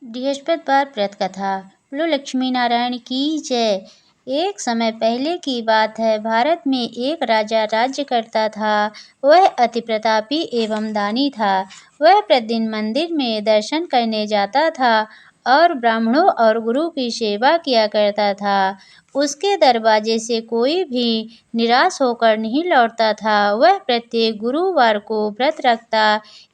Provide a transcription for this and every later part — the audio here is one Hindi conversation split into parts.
बृहस्पतिवार व्रत कथा। बोलो लक्ष्मी नारायण की जय। एक समय पहले की बात है। भारत में एक राजा राज्य करता था। वह अति प्रतापी एवं दानी था। वह प्रतिदिन मंदिर में दर्शन करने जाता था और ब्राह्मणों और गुरु की सेवा किया करता था। उसके दरवाजे से कोई भी निराश होकर नहीं लौटता था। वह प्रत्येक गुरुवार को व्रत रखता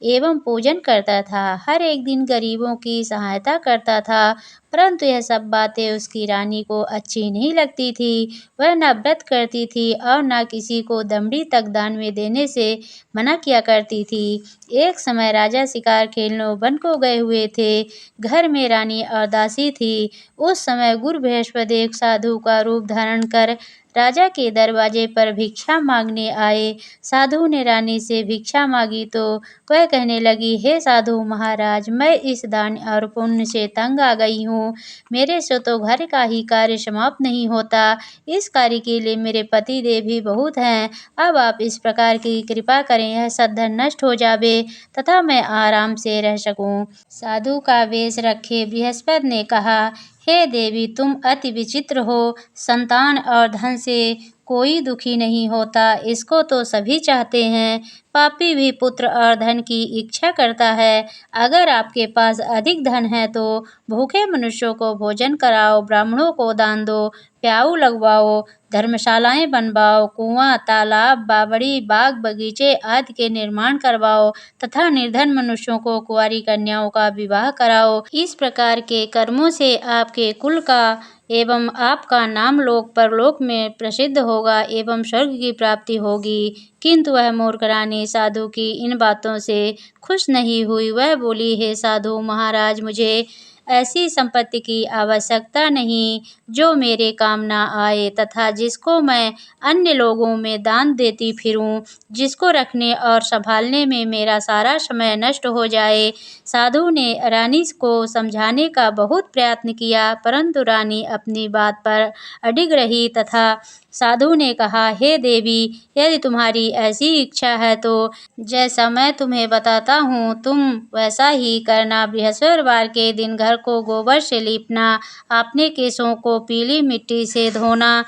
एवं पूजन करता था। हर एक दिन गरीबों की सहायता करता था, परंतु यह सब बातें उसकी रानी को अच्छी नहीं लगती थी। वह न व्रत करती थी और न किसी को दमड़ी तक दान में देने से मना किया करती थी। एक समय राजा शिकार खेलने वन को गए हुए थे। घर में रानी और दासी थी। उस समय गुरु बृहस्पति एक साधु का रूप धारण कर राजा के दरवाजे पर भिक्षा मांगने आए। साधु ने रानी से भिक्षा मांगी तो वह कहने लगी, हे साधु महाराज, मैं इस दान और पुण्य से तंग आ गई हूँ। मेरे से तो घर का ही कार्य समाप्त नहीं होता। इस कार्य के लिए मेरे पति देव भी बहुत हैं। अब आप इस प्रकार की कृपा करें, यह सद्धन नष्ट हो जावे तथा मैं आराम से रह सकूं। साधु का वेश रखे बृहस्पति ने कहा, हे देवी, तुम अति विचित्र हो। संतान और धन से कोई दुखी नहीं होता, इसको तो सभी चाहते हैं। पापी भी पुत्र और धन की इच्छा करता है। अगर आपके पास अधिक धन है तो भूखे मनुष्यों को भोजन कराओ, ब्राह्मणों को दान दो, प्याऊ लगवाओ, धर्मशालाएं बनवाओ, कुआं, तालाब, बावड़ी, बाग बगीचे आदि के निर्माण करवाओ तथा निर्धन मनुष्यों को कुंवारी कन्याओं का विवाह कराओ। इस प्रकार के कर्मों से आपके कुल का एवं आपका नाम लोक परलोक में प्रसिद्ध होगा एवं स्वर्ग की प्राप्ति होगी। किंतु वह मूर्ख रानी साधु की इन बातों से खुश नहीं हुई। वह बोली, हे साधु महाराज, मुझे ऐसी संपत्ति की आवश्यकता नहीं जो मेरे काम ना आए तथा जिसको मैं अन्य लोगों में दान देती फिरूं, जिसको रखने और संभालने में मेरा सारा समय नष्ट हो जाए। साधु ने रानी को समझाने का बहुत प्रयत्न किया, परंतु रानी अपनी बात पर अडिग रही तथा साधु ने कहा, हे देवी, यदि तुम्हारी ऐसी इच्छा है तो जैसा मैं तुम्हें बताता हूँ तुम वैसा ही करना। बृहस्पतिवार के दिन घर को गोबर से लीपना, अपने केशों को पीली मिट्टी से धोना,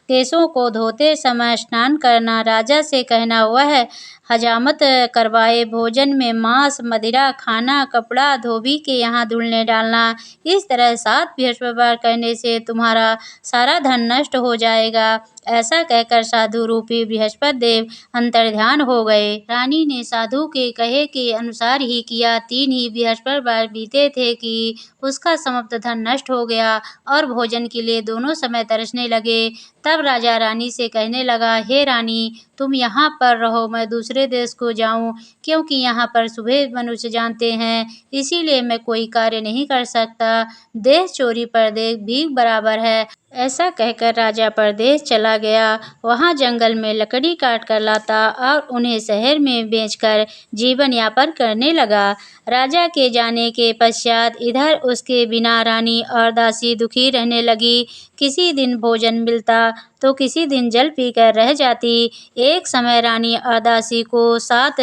केशों को धोते समय स्नान करना, राजा से कहना वह हजामत करवाए, भोजन में मांस मदिरा खाना, कपड़ा धोबी के यहाँ धुलने डालना। इस तरह 7 बृहस्पतिवार करने से तुम्हारा सारा धन नष्ट हो जाएगा। ऐसा कहकर साधु रूपी बृहस्पति देव अंतर्ध्यान हो गए। रानी ने साधु के कहे के अनुसार ही किया। 3 ही बृहस्पतिवार बीते थे कि उसका समस्त धन नष्ट हो गया और भोजन के लिए दोनों समय तरसने लगे। तब राजा रानी से कहने लगा, हे रानी, तुम यहाँ पर रहो, मैं दूसरे देश को जाऊँ, क्योंकि यहाँ पर सुबह मनुष्य जानते हैं, इसीलिए मैं कोई कार्य नहीं कर सकता। देश चोरी परदेश भीख बराबर है। ऐसा कहकर राजा परदेश चला गया। वहाँ जंगल में लकड़ी काट कर लाता और उन्हें शहर में बेचकर जीवन यापन करने लगा। राजा के जाने के पश्चात इधर उसके बिना रानी और दासी दुखी रहने लगी। किसी दिन भोजन मिलता तो किसी दिन जल पीकर रह जाती। एक समय रानी और दासी को 7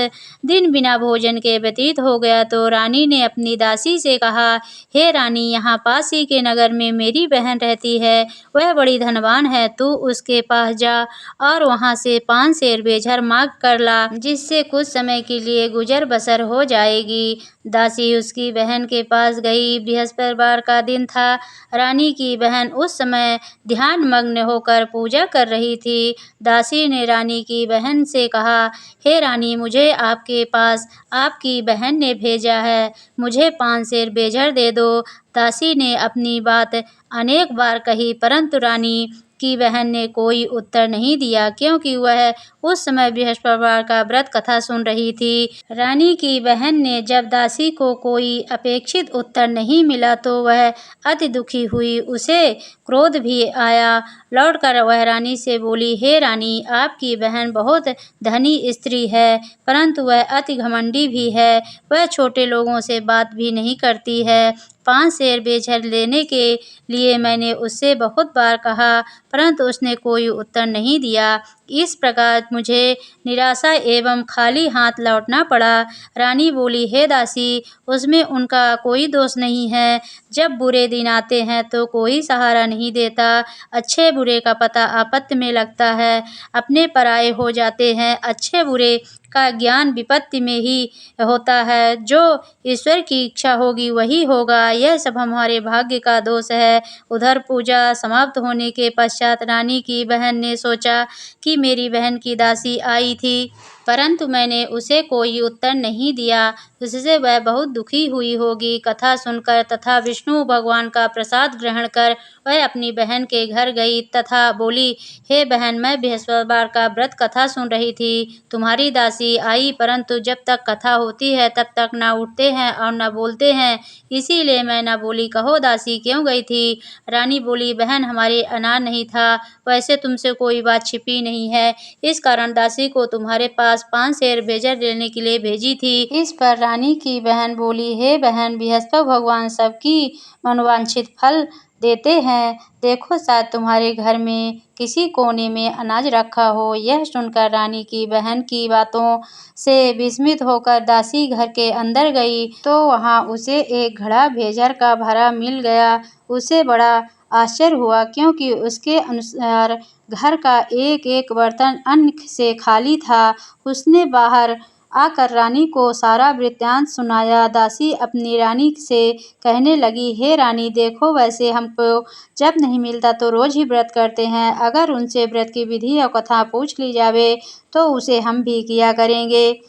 दिन बिना भोजन के व्यतीत हो गया तो रानी ने अपनी दासी से कहा, हे रानी, यहाँ पास ही के नगर में मेरी बहन रहती है, वह बड़ी धनवान है, तू उसके पास जा और वहाँ से 5 सेर बेझर मांग कर ला, जिससे कुछ समय के लिए गुजर बसर हो जाएगी। दासी उसकी बहन के पास गई। बृहस्पतिवार का दिन था। रानी की बहन उस समय ध्यान मग्न होकर पूजा कर रही थी। दासी ने रानी की बहन से कहा, हे रानी, मुझे आपके पास आपकी बहन ने भेजा है, मुझे 5 सेर बेझर दे दो। दासी ने अपनी बात अनेक बार कही, परंतु रानी की बहन ने कोई उत्तर नहीं दिया, क्योंकि वह उस समय बृहस्पतिवार का व्रत कथा सुन रही थी। रानी की बहन ने जब दासी को कोई अपेक्षित उत्तर नहीं मिला तो वह अति दुखी हुई। उसे क्रोध भी आया। लौटकर वह रानी से बोली, हे रानी, आपकी बहन बहुत धनी स्त्री है, परंतु वह अति घमंडी भी है। वह छोटे लोगों से बात भी नहीं करती है। 5 सेर बेझर लेने के लिए मैंने उससे बहुत बार कहा, परंतु उसने कोई उत्तर नहीं दिया। इस प्रकार मुझे निराशा एवं खाली हाथ लौटना पड़ा। रानी बोली, हे दासी, उसमें उनका कोई दोष नहीं है। जब बुरे दिन आते हैं तो कोई सहारा नहीं देता। अच्छे बुरे का पता आपत्ति में लगता है, अपने पराये हो जाते हैं। अच्छे बुरे का ज्ञान विपत्ति में ही होता है। जो ईश्वर की इच्छा होगी वही होगा। यह सब हमारे भाग्य का दोष है। उधर पूजा समाप्त होने के पश्चात रानी की बहन ने सोचा कि मेरी बहन की दासी आई थी, परंतु मैंने उसे कोई उत्तर नहीं दिया, उससे वह बहुत दुखी हुई होगी। कथा सुनकर तथा विष्णु भगवान का प्रसाद ग्रहण कर वह अपनी बहन के घर गई तथा बोली, हे बहन, मैं बृहस्पतिवार का व्रत कथा सुन रही थी। तुम्हारी दासी आई, परंतु जब तक कथा होती है तब तक न उठते हैं और न बोलते हैं, इसीलिए मैं न बोली। कहो दासी क्यों गई थी? रानी बोली, बहन, हमारे अनार नहीं था। वैसे तुमसे कोई बात छिपी नहीं है, इस कारण दासी को तुम्हारे पास 5 सेर भेजा लेने के लिए भेजी थी। इस पर रानी की बहन बोली, हे बहन, बृहस्पति भगवान सबकी मनोवांछित फल देते हैं। देखो, शायद तुम्हारे घर में किसी कोने में अनाज रखा हो। यह सुनकर रानी की बहन की बातों से विस्मित होकर दासी घर के अंदर गई तो वहां उसे एक घड़ा भेजर का भरा मिल गया। उसे बड़ा आश्चर्य हुआ, क्योंकि उसके अनुसार घर का एक एक बर्तन अन्न से खाली था। उसने बाहर आकर रानी को सारा वृत्तांत सुनाया। दासी अपनी रानी से कहने लगी, हे रानी, देखो, वैसे हमको जब नहीं मिलता तो रोज ही व्रत करते हैं। अगर उनसे व्रत की विधि और कथा पूछ ली जावे तो उसे हम भी किया करेंगे।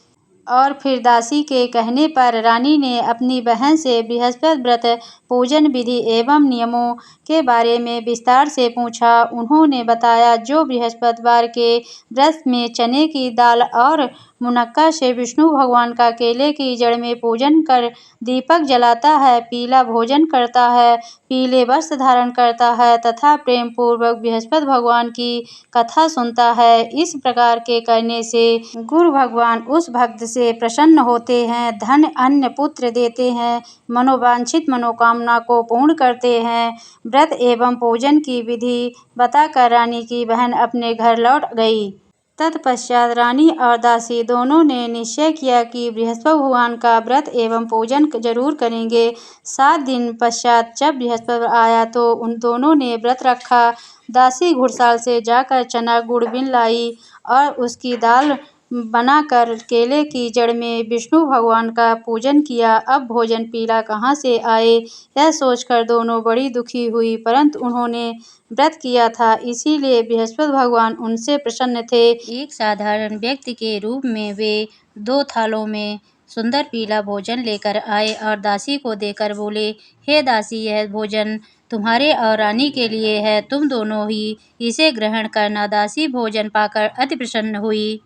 और फिर दासी के कहने पर रानी ने अपनी बहन से बृहस्पति व्रत पूजन विधि एवं नियमों के बारे में विस्तार से पूछा। उन्होंने बताया, जो बृहस्पतिवार के व्रत में चने की दाल और मुनक्का से विष्णु भगवान का केले की जड़ में पूजन कर दीपक जलाता है, पीला भोजन करता है, पीले वस्त्र धारण करता है तथा प्रेम पूर्वक बृहस्पति भगवान की कथा सुनता है। इस प्रकार के करने से गुरु भगवान उस भक्त से प्रसन्न होते हैं, धन अन्न पुत्र देते हैं, मनोवांछित मनोकामना को पूर्ण करते हैं। व्रत एवं पूजन की विधि बताकर रानी की बहन अपने घर लौट गई। तत्पश्चात रानी और दासी दोनों ने निश्चय किया कि बृहस्पति भगवान का व्रत एवं पूजन जरूर करेंगे। 7 दिन पश्चात जब बृहस्पति आया तो उन दोनों ने व्रत रखा। दासी घुड़साल से जाकर चना गुड़ बिन लाई और उसकी दाल बनाकर केले की जड़ में विष्णु भगवान का पूजन किया। अब भोजन पीला कहाँ से आए, यह सोचकर दोनों बड़ी दुखी हुई, परंतु उन्होंने व्रत किया था, इसीलिए बृहस्पति भगवान उनसे प्रसन्न थे। एक साधारण व्यक्ति के रूप में वे 2 थालों में सुंदर पीला भोजन लेकर आए और दासी को देकर बोले, हे दासी, यह भोजन तुम्हारे और रानी के लिए है, तुम दोनों ही इसे ग्रहण करना। दासी भोजन पाकर अति प्रसन्न हुई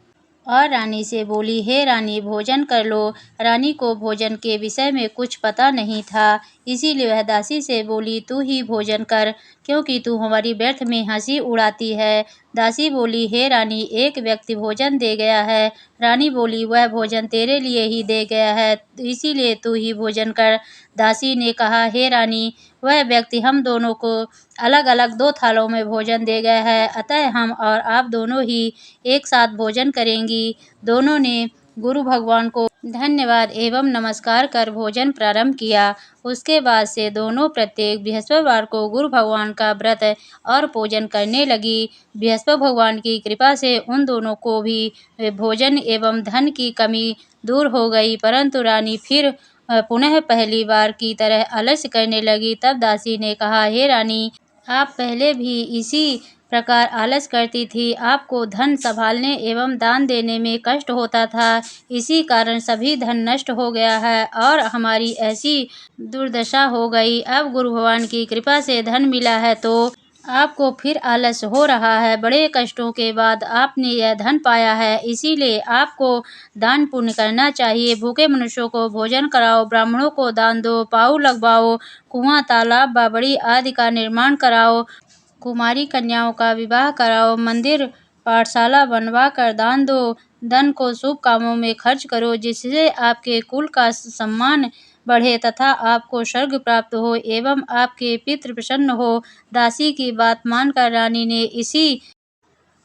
और रानी से बोली, हे रानी, भोजन कर लो। रानी को भोजन के विषय में कुछ पता नहीं था, इसीलिए वह दासी से बोली, तू ही भोजन कर, क्योंकि तू हमारी व्यर्थ में हंसी उड़ाती है। दासी बोली, हे रानी, एक व्यक्ति भोजन दे गया है। रानी बोली, वह भोजन तेरे लिए ही दे गया है, इसीलिए तू ही भोजन कर। दासी ने कहा, हे रानी, वह व्यक्ति हम दोनों को अलग अलग 2 थालों में भोजन दे गया है, अतः हम और आप दोनों ही एक साथ भोजन करेंगी। दोनों ने गुरु भगवान को धन्यवाद एवं नमस्कार कर भोजन प्रारंभ किया। उसके बाद से दोनों प्रत्येक बृहस्पतिवार को गुरु भगवान का व्रत और पूजन करने लगी। बृहस्पति भगवान की कृपा से उन दोनों को भी भोजन एवं धन की कमी दूर हो गई, परंतु रानी फिर पुनः पहली बार की तरह आलस्य करने लगी। तब दासी ने कहा, हे रानी, आप पहले भी इसी प्रकार आलस करती थी। आपको धन संभालने एवं दान देने में कष्ट होता था, इसी कारण सभी धन नष्ट हो गया है और हमारी ऐसी दुर्दशा हो गई। अब गुरु भगवान की कृपा से धन मिला है तो आपको फिर आलस हो रहा है। बड़े कष्टों के बाद आपने यह धन पाया है, इसीलिए आपको दान पुण्य करना चाहिए। भूखे मनुष्यों को भोजन कराओ, ब्राह्मणों को दान दो, पाऊ लगवाओ, कुआं, तालाब, बावड़ी आदि का निर्माण कराओ, कुमारी कन्याओं का विवाह कराओ, मंदिर पाठशाला बनवा कर दान दो, धन को शुभ कामों में खर्च करो, जिससे आपके कुल का सम्मान बढ़े तथा आपको स्वर्ग प्राप्त हो एवं आपके पितृ प्रसन्न हो। दासी की बात मानकर रानी ने इसी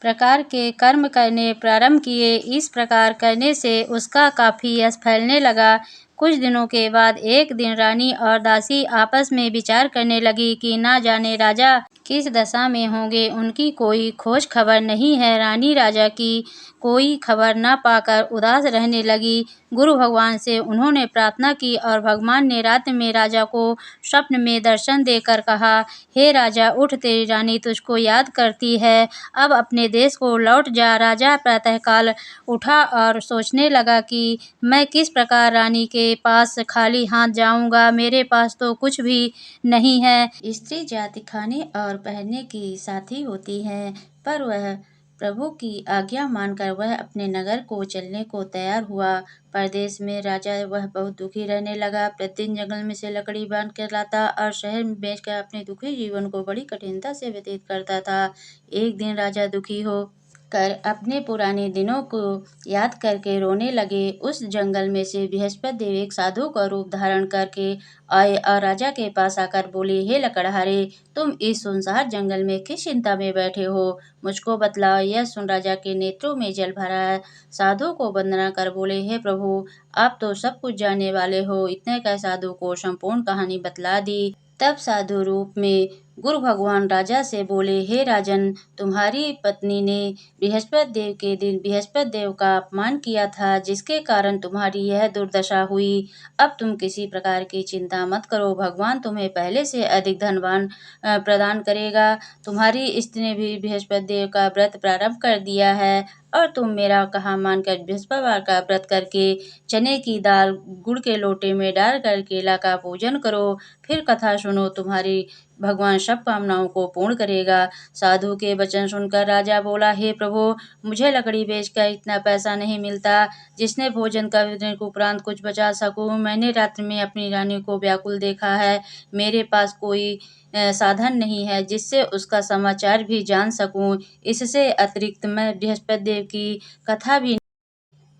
प्रकार के कर्म करने प्रारंभ किए। इस प्रकार करने से उसका काफ़ी यश फैलने लगा। कुछ दिनों के बाद एक दिन रानी और दासी आपस में विचार करने लगी कि ना जाने राजा किस दशा में होंगे, उनकी कोई खोज खबर नहीं है। रानी राजा की कोई खबर न पाकर उदास रहने लगी। गुरु भगवान से उन्होंने प्रार्थना की और भगवान ने रात में राजा को स्वप्न में दर्शन देकर कहा, हे राजा उठ, तेरी रानी तुझको याद करती है, अब अपने देश को लौट जा। राजा प्रातःकाल उठा और सोचने लगा कि मैं किस प्रकार रानी के पास खाली हाथ जाऊंगा, मेरे पास तो कुछ भी नहीं है। स्त्री जाति खाने और पहनने की साथी होती है, पर वह प्रभु की आज्ञा मानकर वह अपने नगर को चलने को तैयार हुआ। परदेश में राजा वह बहुत दुखी रहने लगा। प्रतिदिन जंगल में से लकड़ी बांध कर लाता और शहर में बेचकर अपने दुखी जीवन को बड़ी कठिनता से व्यतीत करता था। एक दिन राजा दुखी हो कर अपने पुराने दिनों को याद करके रोने लगे। उस जंगल में से बृहस्पति देव एक साधु का रूप धारण करके आए और राजा के पास आकर बोले, हे लकड़हारे, तुम इस सुनसान जंगल में किस चिंता में बैठे हो, मुझको बतलाओ। यह सुन राजा के नेत्रों में जल भरा। साधु को वंदना कर बोले, हे प्रभु, आप तो सब कुछ जानने वाले हो। इतने कह साधु को संपूर्ण कहानी बतला दी। तब साधु रूप में गुरु भगवान राजा से बोले, हे राजन, तुम्हारी पत्नी ने बृहस्पति देव के दिन बृहस्पति देव का अपमान किया था, जिसके कारण तुम्हारी यह दुर्दशा हुई। अब तुम किसी प्रकार की चिंता मत करो, भगवान तुम्हें पहले से अधिक धनवान प्रदान करेगा। तुम्हारी स्त्री ने भी बृहस्पति देव का व्रत प्रारंभ कर दिया है और तुम मेरा कहा मानकर बृहस्पतिवार का व्रत करके चने की दाल गुड़ के लोटे में डालकर केला का पूजन करो। फिर कथा सुनो, तुम्हारी भगवान सब कामनाओं को पूर्ण करेगा। साधु के वचन सुनकर राजा बोला, हे प्रभु, मुझे लकड़ी बेचकर इतना पैसा नहीं मिलता जिसने भोजन करने के उपरांत कुछ बचा सकूं। मैंने रात्रि में अपनी रानी को व्याकुल देखा है। मेरे पास कोई साधन नहीं है जिससे उसका समाचार भी जान सकूं। इससे अतिरिक्त मैं बृहस्पति देव की कथा भी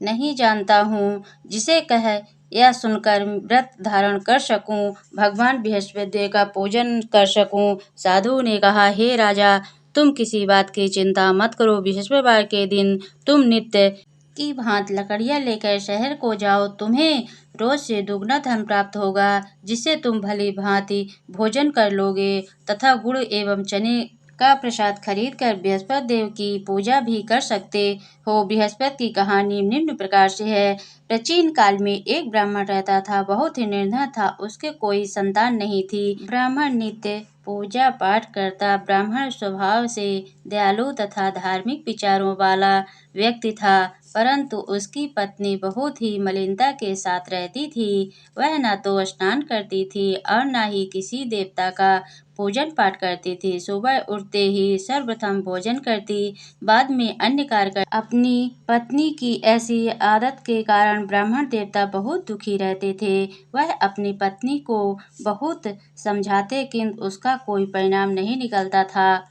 नहीं जानता हूँ, जिसे कह यह सुनकर व्रत धारण कर सकूं, भगवान बृहस्पति देव का पूजन कर सकूं। साधु ने कहा, हे राजा, तुम किसी बात की चिंता मत करो। बृहस्पतिवार के दिन तुम नित्य की भांति लकड़ियाँ लेकर शहर को जाओ। तुम्हें रोज से दुगना धन प्राप्त होगा, जिससे तुम भली भांति भोजन कर लोगे तथा गुड़ एवं चने का प्रसाद खरीद कर बृहस्पति देव की पूजा भी कर सकते हो। बृहस्पति की कहानी निम्न प्रकार से है। प्राचीन काल में एक ब्राह्मण रहता था, बहुत ही निर्धन था, उसके कोई संतान नहीं थी। ब्राह्मण नित्य पूजा पाठ करता, ब्राह्मण स्वभाव से दयालु तथा धार्मिक विचारों वाला व्यक्ति था, परंतु उसकी पत्नी बहुत ही मलिनता के साथ रहती थी। वह न तो स्नान करती थी और न ही किसी देवता का पूजन पाठ करती थी। सुबह उठते ही सर्वप्रथम भोजन करती, बाद में अन्य कार्य कर। अपनी पत्नी की ऐसी आदत के कारण ब्राह्मण देवता बहुत दुखी रहते थे। वह अपनी पत्नी को बहुत समझाते, किंतु उसका कोई परिणाम नहीं निकलता था।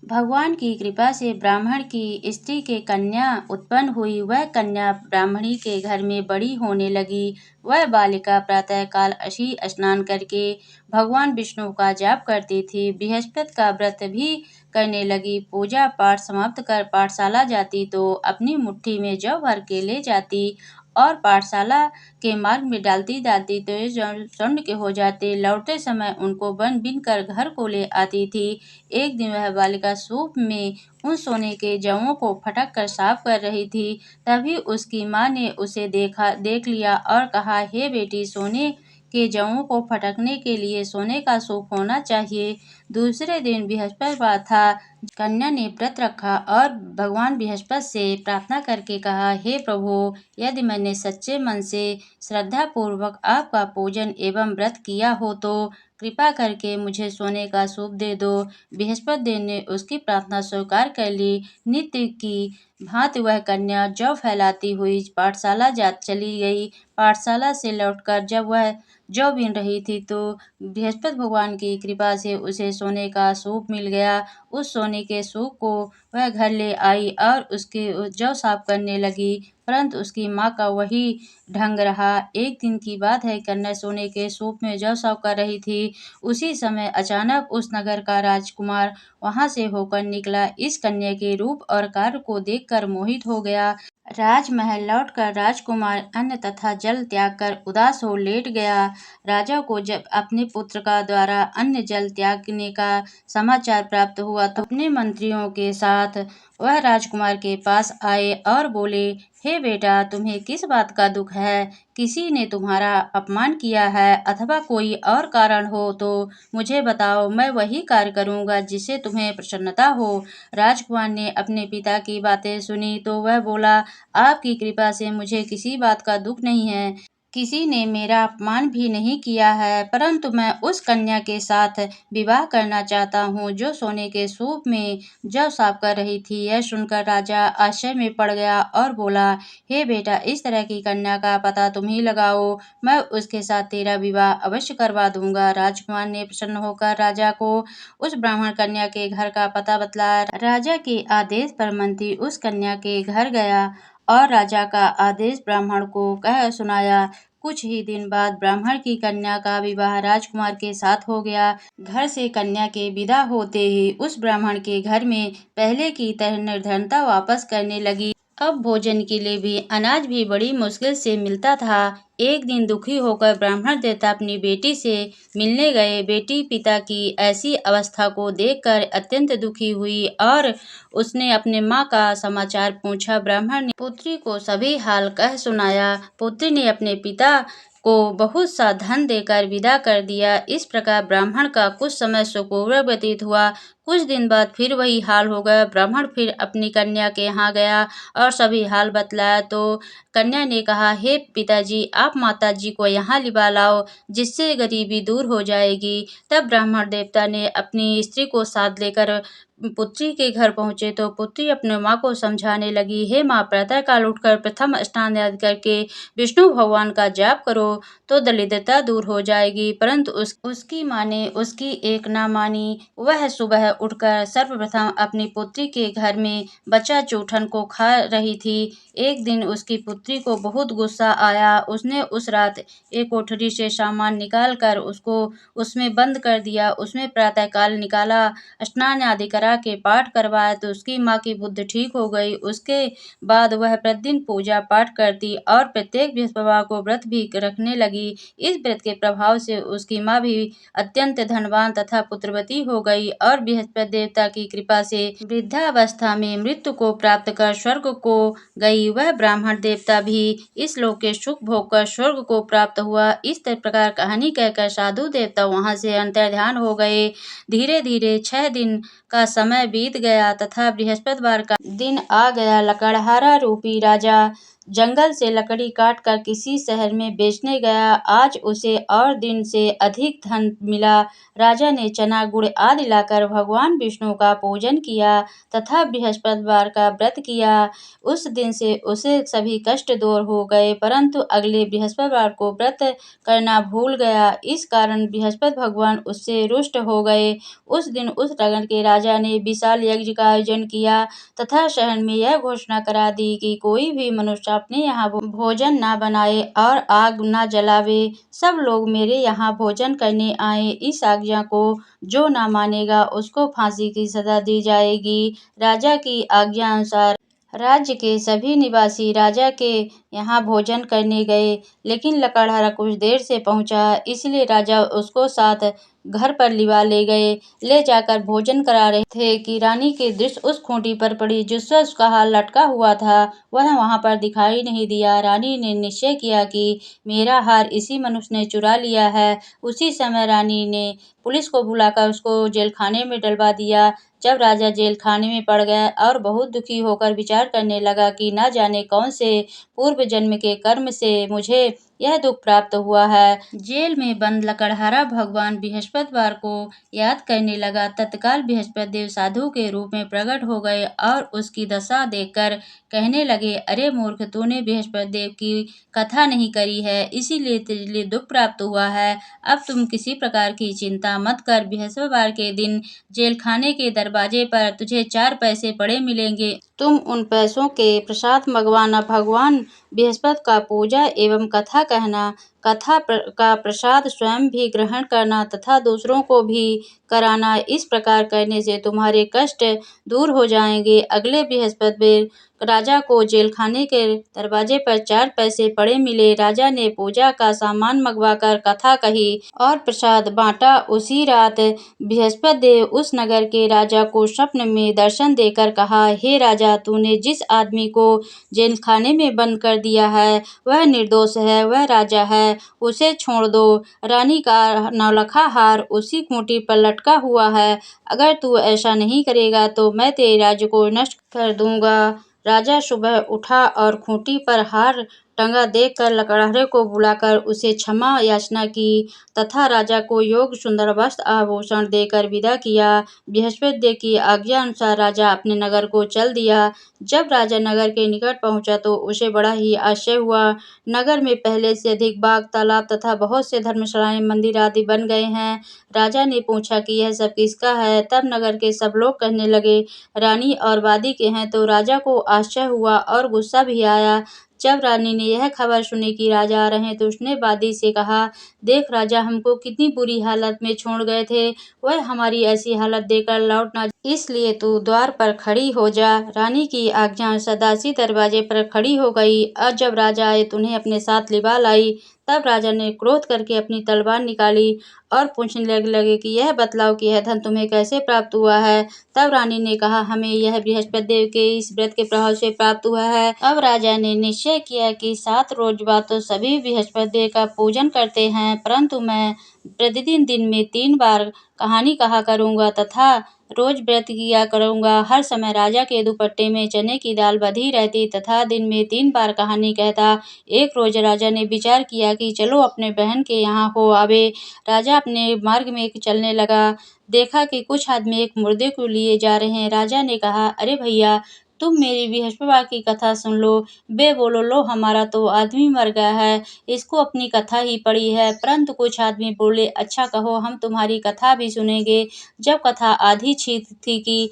भगवान की कृपा से ब्राह्मण की स्त्री के कन्या उत्पन्न हुई। वह कन्या ब्राह्मणी के घर में बड़ी होने लगी। वह बालिका प्रातःकाल असी स्नान करके भगवान विष्णु का जाप करती थी। बृहस्पति का व्रत भी करने लगी। पूजा पाठ समाप्त कर पाठशाला जाती तो अपनी मुट्ठी में जौ भर के ले जाती और पाठशाला के मार्ग में डालती डालती तो ये स्वर्ण के हो जाते। लौटते समय उनको बन बिन कर घर को ले आती थी। एक दिन वह बालिका सूप में उन सोने के जवों को फटक कर साफ कर रही थी। तभी उसकी माँ ने उसे देख लिया और कहा, हे बेटी, सोने के जवों को फटकने के लिए सोने का सूप होना चाहिए। दूसरे दिन बृहस्पतिवार था। कन्या ने व्रत रखा और भगवान बृहस्पति से प्रार्थना करके कहा, हे प्रभु, यदि मैंने सच्चे मन से श्रद्धा पूर्वक आपका पूजन एवं व्रत किया हो तो कृपा करके मुझे सोने का सूप दे दो। बृहस्पति देव ने उसकी प्रार्थना स्वीकार कर ली। नित्य की भांति वह कन्या जौ फैलाती हुई पाठशाला जा चली गई। पाठशाला से लौटकर जब वह जौ बीन रही थी तो बृहस्पति भगवान की कृपा से उसे सोने का सूप मिल गया। उस सोने के सूप को वह घर ले आई और उसके जौ साफ करने लगी, परंतु उसकी माँ का वही ढंग रहा। एक दिन की बात है, कन्या सोने के सूप में जौ साफ कर रही थी। उसी समय अचानक उस नगर का राजकुमार वहां से होकर निकला। इस कन्या के रूप और कार्य को देखकर मोहित हो गया। राजमहल लौटकर राजकुमार अन्न तथा जल त्याग कर उदास हो लेट गया। राजा को जब अपने पुत्र का द्वारा अन्न जल त्यागने का समाचार प्राप्त हुआ तो अपने मंत्रियों के साथ वह राजकुमार के पास आए और बोले, हे बेटा, तुम्हें किस बात का दुख है? किसी ने तुम्हारा अपमान किया है अथवा कोई और कारण हो तो मुझे बताओ, मैं वही कार्य करूँगा जिससे तुम्हें प्रसन्नता हो। राजकुमार ने अपने पिता की बातें सुनी तो वह बोला, आपकी कृपा से मुझे किसी बात का दुख नहीं है। किसी ने मेरा अपमान भी नहीं किया है, परंतु मैं उस कन्या के साथ विवाह करना चाहता हूँ जो सोने के सूप में जौ साफ कर रही थी। यह सुनकर राजा आश्चर्य में पड़ गया और बोला, हे बेटा, इस तरह की कन्या का पता तुम ही लगाओ, मैं उसके साथ तेरा विवाह अवश्य करवा दूंगा। राजकुमार ने प्रसन्न होकर राजा को उस ब्राह्मण कन्या के घर का पता बतलाया। राजा के आदेश पर मंत्री उस कन्या के घर गया और राजा का आदेश ब्राह्मण को कह सुनाया। कुछ ही दिन बाद ब्राह्मण की कन्या का विवाह राजकुमार के साथ हो गया। घर से कन्या के विदा होते ही उस ब्राह्मण के घर में पहले की तरह निर्धनता वापस करने लगी। अब भोजन के लिए भी अनाज भी बड़ी मुश्किल से मिलता था। एक दिन दुखी होकर ब्राह्मण देवता अपनी बेटी से मिलने गए। बेटी पिता की ऐसी अवस्था को देखकर अत्यंत दुखी हुई और उसने अपने माँ का समाचार पूछा। ब्राह्मण ने पुत्री को सभी हाल कह सुनाया। पुत्री ने अपने पिता को बहुत सा धन देकर विदा कर दिया। इस प्रकार ब्राह्मण का कुछ समय सुखपूर्वक व्यतीत हुआ। कुछ दिन बाद फिर वही हाल हो गया। ब्राह्मण फिर अपनी कन्या के यहाँ गया और सभी हाल बतलाया तो कन्या ने कहा, हे पिताजी, आप माताजी को यहाँ लिवा लाओ, जिससे गरीबी दूर हो जाएगी। तब ब्राह्मण देवता ने अपनी स्त्री को साथ लेकर पुत्री के घर पहुंचे तो पुत्री अपने माँ को समझाने लगी, हे माँ, प्रातःकाल उठकर प्रथम स्नान आदि करके विष्णु भगवान का जाप करो तो दरिद्रता दूर हो जाएगी। परंतु उसकी माँ ने उसकी एक ना मानी। वह सुबह उठकर सर्वप्रथम अपनी पुत्री के घर में बचा चूठन को खा रही थी। एक दिन उसकी पुत्री को बहुत गुस्सा आया। उसने उस रात एक कोठरी से सामान निकाल कर उसको उसमें बंद कर दिया। उसमें प्रातःकाल निकाला, स्नान आदि करा के पाठ करवाया तो उसकी माँ की बुद्धि ठीक हो गई। उसके बाद वह प्रतिदिन पूजा पाठ करती और प्रत्येक बृहस्पतिवार को व्रत भी रखने लगी। इस व्रत के प्रभाव से उसकी माँ भी अत्यंत धनवान तथा पुत्रवती हो गई और बृहस्पति देवता की कृपा से वृद्धावस्था में मृत्यु को प्राप्त कर स्वर्ग को गई। वह ब्राह्मण देवता भी इस लोक के सुख भोग कर स्वर्ग को प्राप्त हुआ। इस प्रकार कहानी कहकर साधु देवता वहां से अंतर्ध्यान हो गए। धीरे धीरे 6 दिन का समय बीत गया तथा बृहस्पतिवार का दिन आ गया। लकड़हारा रूपी राजा जंगल से लकड़ी काटकर किसी शहर में बेचने गया। आज उसे और दिन से अधिक धन मिला। राजा ने चना गुड़ आदि लाकर भगवान विष्णु का पूजन किया तथा बृहस्पतिवार का व्रत किया। उस दिन से उसे सभी कष्ट दूर हो गए, परंतु अगले बृहस्पतिवार को व्रत करना भूल गया। इस कारण बृहस्पति भगवान उससे रुष्ट हो गए। उस दिन उस नगर के राजा ने विशाल यज्ञ का आयोजन किया तथा शहर में यह घोषणा करा दी कि कोई भी मनुष्य अपने यहाँ भोजन न बनाए और आग न जलावे। सब लोग मेरे यहाँ भोजन करने आए। इस आज्ञा को जो न मानेगा उसको फांसी की सजा दी जाएगी। राजा की आज्ञा अनुसार राज्य के सभी निवासी राजा के यहाँ भोजन करने गए, लेकिन लकड़हारा कुछ देर से पहुंचा, इसलिए राजा उसको साथ घर पर लिवा ले गए। ले जाकर भोजन करा रहे थे कि रानी की दृष्टि उस खूंटी पर पड़ी जिससे उसका हार लटका हुआ था। वह वहां पर दिखाई नहीं दिया। रानी ने निश्चय किया कि मेरा हार इसी मनुष्य ने चुरा लिया है। उसी समय रानी ने पुलिस को बुलाकर उसको जेल खाने में डलवा दिया। जब राजा जेल खाने में पड़ गया और बहुत दुखी होकर विचार करने लगा कि न जाने कौन से पूर्व जन्म के कर्म से मुझे यह दुख प्राप्त हुआ है। जेल में बंद लकड़हारा भगवान बृहस्पतिवार को याद करने लगा। तत्काल बृहस्पति देव साधु के रूप में प्रकट हो गए और उसकी दशा देखकर कहने लगे, अरे मूर्ख, तूने बृहस्पति देव की कथा नहीं करी है, इसीलिए तेरे लिए दुख प्राप्त हुआ है। अब तुम किसी प्रकार की चिंता मत कर। बृहस्पतिवार के दिन जेल खाने के दरवाजे पर तुझे 4 पैसे पड़े मिलेंगे। तुम उन पैसों के प्रसाद मंगवाना। भगवान बृहस्पति का पूजा एवं कथा कहना। का प्रसाद स्वयं भी ग्रहण करना तथा दूसरों को भी कराना। इस प्रकार करने से तुम्हारे कष्ट दूर हो जाएंगे। अगले बृहस्पतिवार राजा को जेल खाने के दरवाजे पर 4 पैसे पड़े मिले। राजा ने पूजा का सामान मंगवाकर कथा कही और प्रसाद बांटा। उसी रात बृहस्पति देव उस नगर के राजा को स्वप्न में दर्शन देकर कहा, हे राजा, तूने जिस आदमी को जेल खाने में बंद कर दिया है वह निर्दोष है, वह राजा है, उसे छोड़ दो। रानी का नौलखा हार उसी खूंटी पर लटका हुआ है। अगर तू ऐसा नहीं करेगा तो मैं तेरे राज्य को नष्ट कर दूंगा। राजा सुबह उठा और खूंटी पर हार टंगा देखकर लकड़हारे को बुलाकर उसे क्षमा याचना की तथा राजा को योग्य सुंदर वस्त्र आभूषण देकर विदा किया। बृहस्पति देव की आज्ञा अनुसार राजा अपने नगर को चल दिया। जब राजा नगर के निकट पहुंचा तो उसे बड़ा ही आश्चर्य हुआ। नगर में पहले से अधिक बाग, तालाब तथा बहुत से धर्मशालाएं, मंदिर आदि बन गए हैं। राजा ने पूछा कि यह सब किसका है? तब नगर के सब लोग कहने लगे, रानी और वादी के हैं। तो राजा को आश्चर्य हुआ और गुस्सा भी आया। जब रानी ने यह खबर सुनी कि राजा आ रहे हैं तो उसने वादी से कहा, देख राजा हमको कितनी बुरी हालत में छोड़ गए थे, वह हमारी ऐसी हालत देखकर लौट ना, इसलिए तू द्वार पर खड़ी हो जा। रानी की आज्ञा अनुसार दासी दरवाजे पर खड़ी हो गई और जब राजा आए तो उन्हें अपने साथ लिवा लाई। तब राजा ने क्रोध करके अपनी तलवार निकाली और पूछने लगे कि यह बतलाओ कि यह धन तुम्हें कैसे प्राप्त हुआ है। तब रानी ने कहा, हमें यह बृहस्पति देव के इस व्रत के प्रभाव से प्राप्त हुआ है। अब राजा ने निश्चय किया कि 7 रोज बाद तो सभी बृहस्पति देव का पूजन करते हैं, परंतु मैं प्रतिदिन दिन में 3 बार कहानी कहा करूंगा तथा रोज व्रत किया करूंगा। हर समय राजा के दुपट्टे में चने की दाल बंधी रहती तथा दिन में 3 बार कहानी कहता। एक रोज राजा ने विचार किया कि चलो अपने बहन के यहाँ हो आवे। राजा अपने मार्ग में चलने लगा। देखा कि कुछ आदमी एक मुर्दे को लिए जा रहे हैं। राजा ने कहा, अरे भैया, तुम मेरी बृहस्पतिवार की कथा सुन लो। बे बोलो, लो हमारा तो आदमी मर गया है, इसको अपनी कथा ही पड़ी है। परंतु कुछ आदमी बोले, अच्छा कहो, हम तुम्हारी कथा भी सुनेंगे। जब कथा आधी छीत थी कि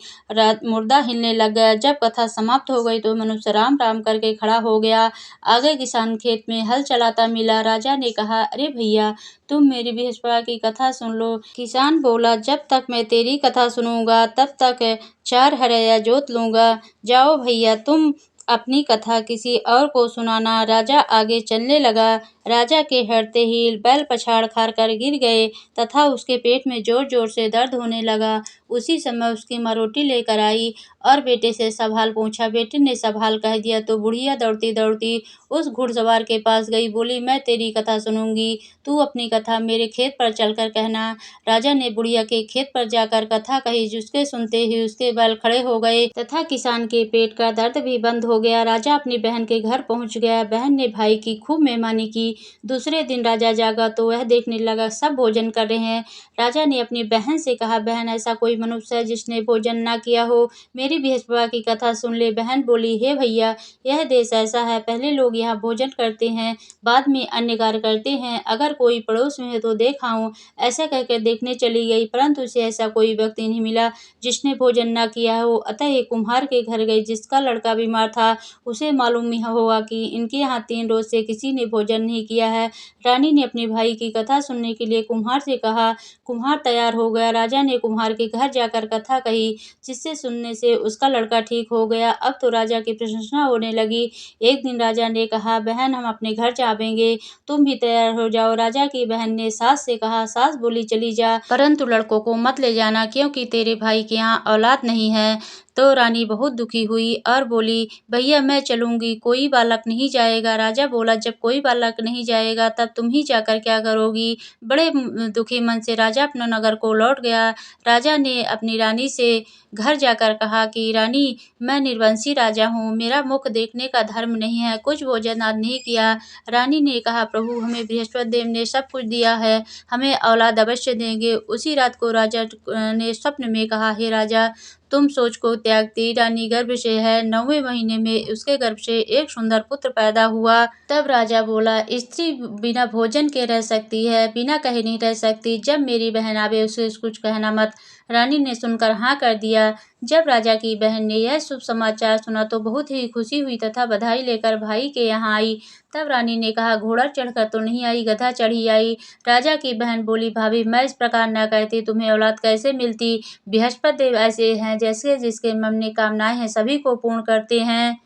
मुर्दा हिलने लग गया। जब कथा समाप्त हो गई तो मनुष्य राम राम करके खड़ा हो गया। आगे किसान खेत में हल चलाता मिला। राजा ने कहा, अरे भैया, तुम मेरी बृहस्पतिवार की कथा सुन लो। किसान बोला, जब तक मैं तेरी कथा सुनूंगा तब तक 4 हरया जोत लूंगा। जाओ भैया, तुम अपनी कथा किसी और को सुनाना। राजा आगे चलने लगा। राजा के हटते ही बैल पछाड़ खाकर गिर गए तथा उसके पेट में जोर जोर से दर्द होने लगा। उसी समय उसकी माँ रोटी लेकर आई और बेटे से सवाल पूछा। बेटे ने सवाल कह दिया तो बुढ़िया दौड़ती दौड़ती उस घुड़सवार के पास गई। बोली, मैं तेरी कथा सुनूंगी, तू अपनी कथा मेरे खेत पर चलकर कहना। राजा ने बुढ़िया के खेत पर जाकर कथा कही। जिसके सुनते ही उसके बैल खड़े हो गए तथा किसान के पेट का दर्द भी बंद हो गया। राजा अपनी बहन के घर पहुंच गया। बहन ने भाई की खूब मेहमानी की। दूसरे दिन राजा जागा तो वह देखने लगा सब भोजन कर रहे हैं। राजा ने अपनी बहन से कहा, बहन, ऐसा कोई मनुष्य है जिसने भोजन ना किया हो? मेरी बृहस्पतिवार की कथा सुन ले। बहन बोली, हे भैया, यह देश ऐसा है, पहले लोग यहाँ भोजन करते हैं, बाद में अन्य कार्य करते हैं। अगर कोई पड़ोस में है तो देखा हूँ। ऐसा कहकर देखने चली गई, परंतु उसे ऐसा कोई व्यक्ति नहीं मिला जिसने भोजन ना किया हो। अतः एक कुम्हार के घर गई जिसका लड़का बीमार था। उसे मालूम हुआ कि इनके यहाँ 3 रोज से किसी ने भोजन नहीं किया है। रानी ने अपने भाई की कथा सुनने के लिए कुम्हार से कहा। कुम्हार तैयार हो गया। राजा ने कुम्हार के घर जाकर कथा कही, जिससे सुनने से उसका लड़का ठीक हो गया। अब तो राजा की प्रशंसा होने लगी। एक दिन राजा ने कहा, बहन, हम अपने घर जाएंगे, तुम भी तैयार हो जाओ। राजा की बहन ने सास से कहा। सास बोली, चली जा, परंतु लड़कों को मत ले जाना, क्योंकि तेरे भाई के यहाँ औलाद नहीं है। तो तो रानी बहुत दुखी हुई और बोली, भैया मैं चलूंगी, कोई बालक नहीं जाएगा। राजा बोला, जब कोई बालक नहीं जाएगा तब तुम ही जाकर क्या करोगी। बड़े दुखी मन से राजा अपना नगर को लौट गया। राजा ने अपनी रानी से घर जाकर कहा कि रानी, मैं निर्वंशी राजा हूँ, मेरा मुख देखने का धर्म नहीं है, कुछ भोजन आज नहीं किया। रानी ने कहा, प्रभु हमें बृहस्पति देव ने सब कुछ दिया है, हमें औलाद अवश्य देंगे। उसी रात को राजा ने स्वप्न में कहा, हे राजा, तुम सोच को त्यागती, रानी गर्भ से है, 9वें महीने में उसके गर्भ से एक सुंदर पुत्र पैदा हुआ। तब राजा बोला, स्त्री बिना भोजन के रह सकती है, बिना कहे नहीं रह सकती, जब मेरी बहन आवे उसे कुछ कहना मत। रानी ने सुनकर हाँ कर दिया। जब राजा की बहन ने यह शुभ समाचार सुना तो बहुत ही खुशी हुई तथा बधाई लेकर भाई के यहाँ आई। तब रानी ने कहा, घोड़ा चढ़कर तो नहीं आई, गधा चढ़ी आई। राजा की बहन बोली, भाभी मैं इस प्रकार न कहती, तुम्हें औलाद कैसे मिलती। बृहस्पति देव ऐसे हैं जैसे जिसके मन में कामनाएं हैं सभी को पूर्ण करते हैं।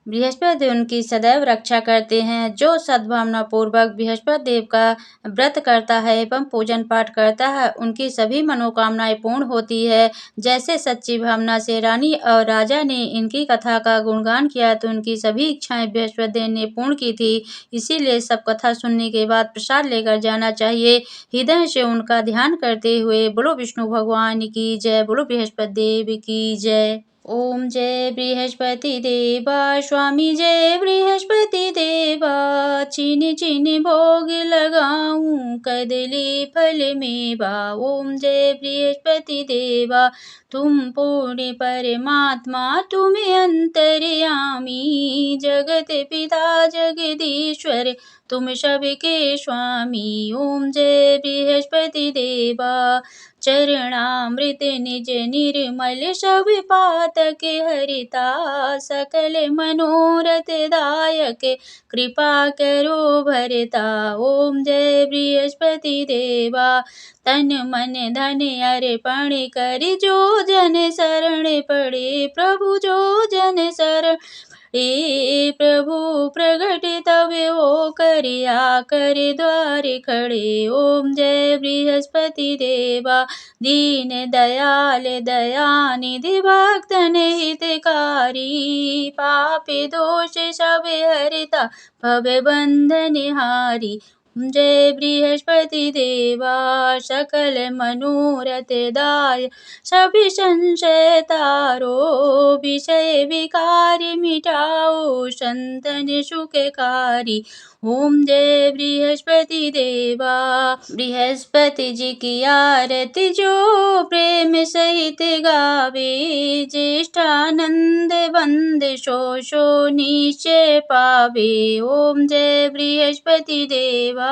बृहस्पति देव उनकी सदैव रक्षा करते हैं। जो सद्भावना पूर्वक बृहस्पति देव का व्रत करता है एवं पूजन पाठ करता है, उनकी सभी मनोकामनाएं पूर्ण होती है। जैसे सच्ची भावना से रानी और राजा ने इनकी कथा का गुणगान किया तो उनकी सभी इच्छाएं बृहस्पति देव ने पूर्ण की थी। इसीलिए सब कथा सुनने के बाद प्रसाद लेकर जाना चाहिए। हृदय से उनका ध्यान करते हुए बोलो विष्णु भगवान की जय, बोलो बृहस्पति देव की जय। ओम जय बृहस्पति देवा स्वामी, जय बृहस्पति देवा। चीनी चीनी भोग लगाऊं, कदली फल मेवा। ओम जय बृहस्पति देवा, तुम पूर्ण परमात्मा, तुम्हें अंतर्यामी, जगत पिता जगदीश्वर, तुम सबके स्वामी। ओम जय बृहस्पति देवा, चरणामृत निज निर्मल, सब पातक हरिता, सकल मनोरथ दायक, कृपा करो भरता। ओम जय बृहस्पति देवा, तन मन धन अर्पण कर, जो जन शरण पड़े प्रभु, जो जन शरण हे प्रभु प्रगट तब हो कर, आकर द्वार खड़े। ओम जय बृहस्पति देवा, दीन दयाल दयानिधि, भक्तन हितकारी, पापी दोष सब हरता, भव बंधन हारी। जय बृहस्पति देवा, सकल मनोरथ दाय, सभी संशय तारो, विषय विकार मिटाओ, संतन सुखकारी। ओम जय बृहस्पति देवा, बृहस्पति जी की आरती जो प्रेम सहित गावे, ज्येष्ठानंद बंद सो सो निश्चय पावे। ओम जय बृहस्पति देवा।